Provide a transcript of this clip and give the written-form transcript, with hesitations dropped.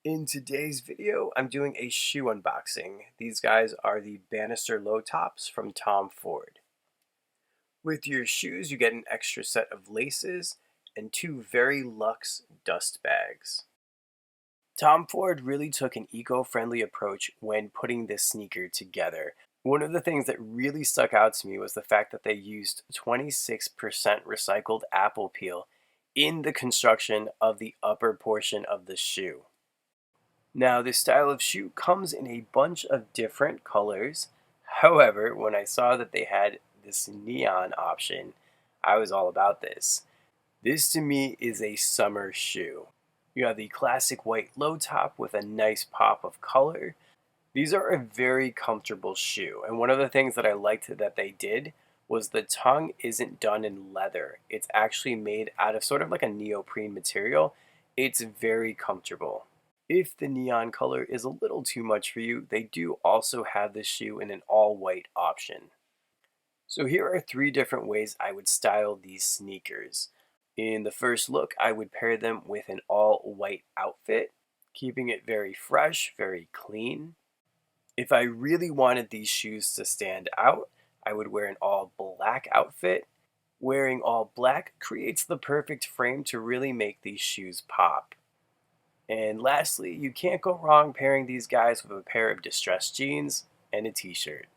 In today's video, I'm doing a shoe unboxing. These guys are the Bannister Low tops from Tom Ford. With your shoes, you get an extra set of laces and two very luxe dust bags. Tom Ford really took an eco-friendly approach when putting this sneaker together. One of the things that really stuck out to me was the fact that they used 26% recycled apple peel in the construction of the upper portion of the shoe. Now, this style of shoe comes in a bunch of different colors. However, when I saw that they had this neon option, I was all about this. This to me is a summer shoe. You have the classic white low top with a nice pop of color. These are a very comfortable shoe, and one of the things that I liked that they did was the tongue isn't done in leather. It's actually made out of sort of like a neoprene material. It's very comfortable. If the neon color is a little too much for you, they do also have this shoe in an all-white option. So here are three different ways I would style these sneakers. In the first look, I would pair them with an all-white outfit, keeping it very fresh, very clean. If I really wanted these shoes to stand out, I would wear an all-black outfit. Wearing all black creates the perfect frame to really make these shoes pop. And lastly, you can't go wrong pairing these guys with a pair of distressed jeans and a t-shirt.